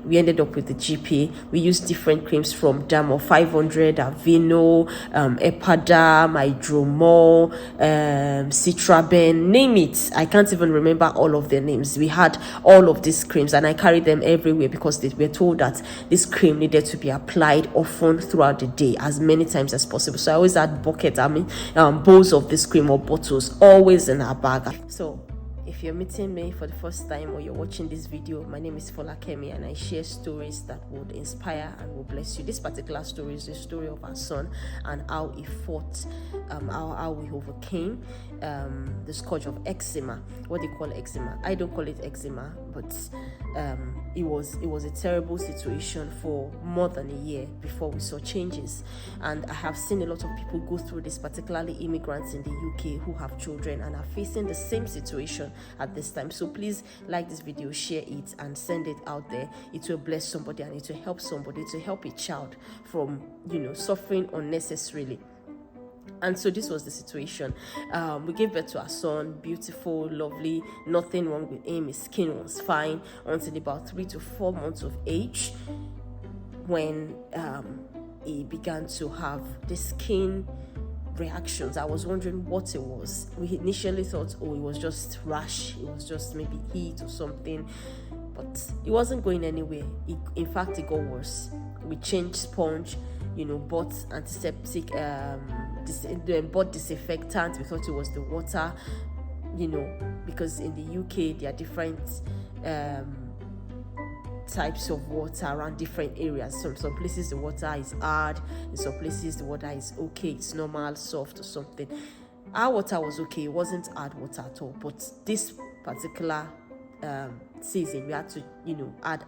we ended up with the GP. We used different creams from Dermo 500, Aveeno, Epadam, Hydromol, Citraben, name it. I can't even remember all of their names. We had all of these creams and I carried them everywhere because they were told that this cream needed to be applied often throughout the day, as many times as possible. So I always had bowls of this cream or bottles always in our bag. So if you're meeting me for the first time or you're watching this video, my name is Folakemi and I share stories that would inspire and will bless you. This particular story is the story of our son and how he fought, how we overcame the scourge of eczema. What they call eczema, I don't call it eczema, but it was a terrible situation for more than a year before we saw changes. And I have seen a lot of people go through this, particularly immigrants in the UK who have children and are facing the same situation at this time. So please like this video, share it and send it out there. It will bless somebody and it will help somebody, to help a child from suffering unnecessarily. And so this was the situation. We gave birth to our son, beautiful, lovely, nothing wrong with him. His skin was fine until about 3 to 4 months of age, when he began to have the skin reactions. I was wondering what it was. We initially thought, it was just rash, it was just maybe heat or something, but it wasn't going anywhere. In fact, it got worse. We changed sponge, bought antiseptic, bought disinfectant. We thought it was the water, because in the UK there are different types of water around different areas. Some places the water is hard, in some places the water is okay, it's normal, soft or something. Our water was okay, it wasn't hard water at all. But this particular season we had to add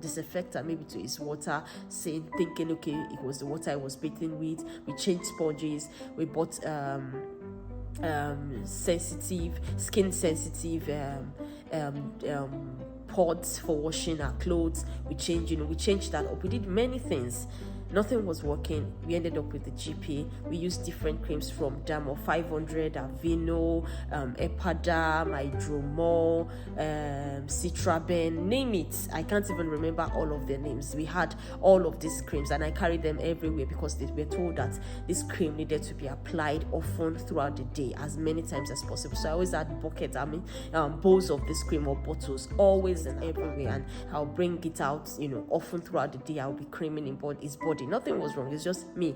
disinfectant maybe to his water, thinking okay, it was the water I was bathing with. We changed sponges, we bought skin sensitive pods for washing our clothes. We changed that up. We did many things. Nothing was working. We ended up with the GP. We used different creams from Dermo 500, Aveeno, Epadam, Hydromol, Citraben, name it. I can't even remember all of their names. We had all of these creams and I carried them everywhere because they were told that this cream needed to be applied often throughout the day, as many times as possible. So I always had bowls of this cream or bottles always and everywhere, and I'll bring it out, often throughout the day. I'll be creaming his body. Nothing was wrong. It's just me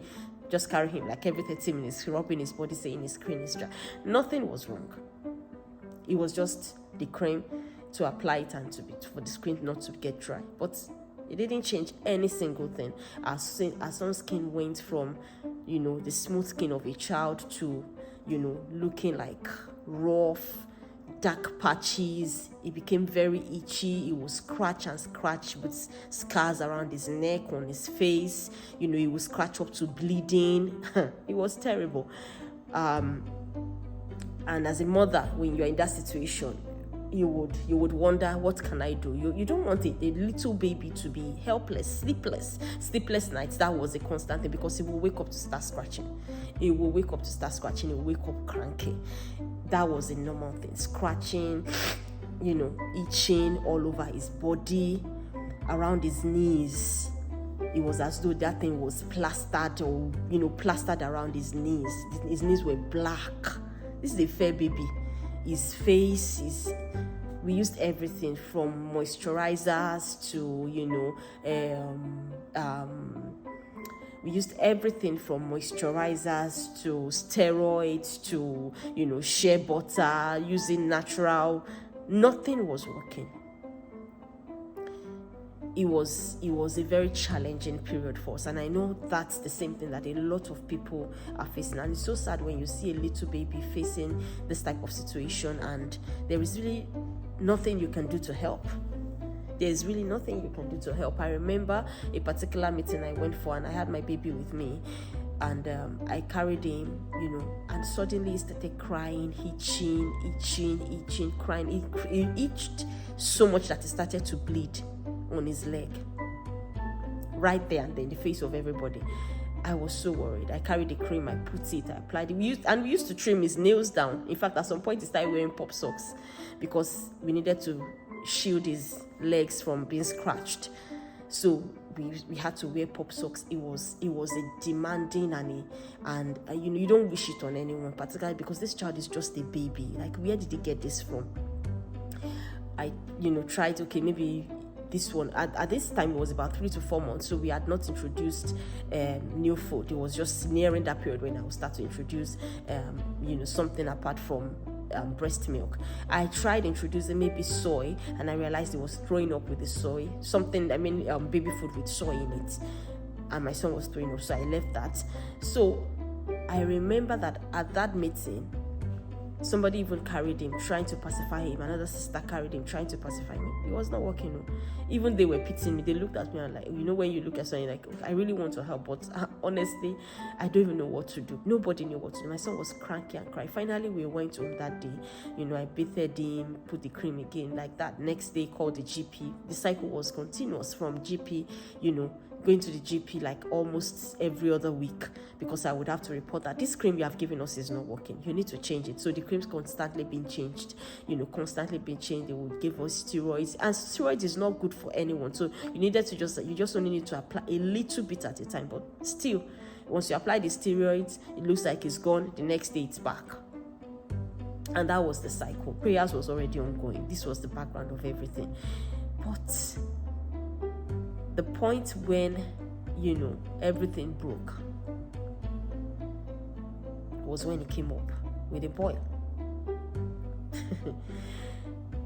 just carrying him like every 30 minutes, rubbing his body, saying his skin is dry. Nothing was wrong. It was just the cream to apply it and for the skin not to get dry. But it didn't change any single thing. Our son's skin went from the smooth skin of a child to looking like rough, dark patches. It became very itchy. It was scratch with scars around his neck, on his face. He would scratch up to bleeding. It was terrible. And as a mother, when you're in that situation, you would wonder, what can I do? You don't want a little baby to be helpless, sleepless nights. That was a constant thing, because he will wake up to start scratching. He will wake up cranky. That was a normal thing. Scratching, itching all over his body, around his knees. It was as though that thing was plastered around his knees. His knees were black. This is a fair baby. His face we used everything from moisturizers to we used everything from moisturizers to steroids to shea butter, using natural. Nothing was working. It was a very challenging period for us, and I know that's the same thing that a lot of people are facing. And it's so sad when you see a little baby facing this type of situation and there is really nothing you can do to help. There's really nothing you can do to help. I remember a particular meeting I went for, and I had my baby with me, and I carried him, and suddenly he started crying, itching, crying. He itched so much that he started to bleed on his leg, right there and then, in the face of everybody. I was so worried. I carried the cream, I put it, I applied it. We used to trim his nails down. In fact, at some point he started wearing pop socks because we needed to shield his legs from being scratched. So we had to wear pop socks. It was a demanding and you don't wish it on anyone, particularly because this child is just a baby. Like, where did he get this from? I tried, okay, maybe this one at this time it was about 3 to 4 months, so we had not introduced new food. It was just nearing that period when I would start to introduce something apart from breast milk. I tried introducing maybe soy, and I realized it was throwing up with the soy, baby food with soy in it, and my son was throwing up, so I left that. So I remember that at that meeting, somebody even carried him, trying to pacify him. Another sister carried him, trying to pacify me. It was not working. Even they were pitying me. They looked at me and like, when you look at something like, I really want to help, but honestly, I don't even know what to do. Nobody knew what to do. My son was cranky and crying. Finally, we went home that day. I bathed him, put the cream again, like that. Next day, called the GP. The cycle was continuous from GP, going to the GP like almost every other week, because I would have to report that this cream you have given us is not working. You need to change it. So the cream's constantly being changed, They would give us steroids, and steroids is not good for anyone. So you just only need to apply a little bit at a time, but still, once you apply the steroids, it looks like it's gone. The next day it's back. And that was the cycle. Prayers was already ongoing. This was the background of everything. But the point when, everything broke was when he came up with a boil.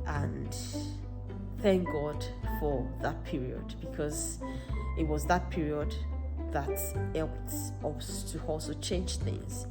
And thank God for that period, because it was that period that helped us to also change things.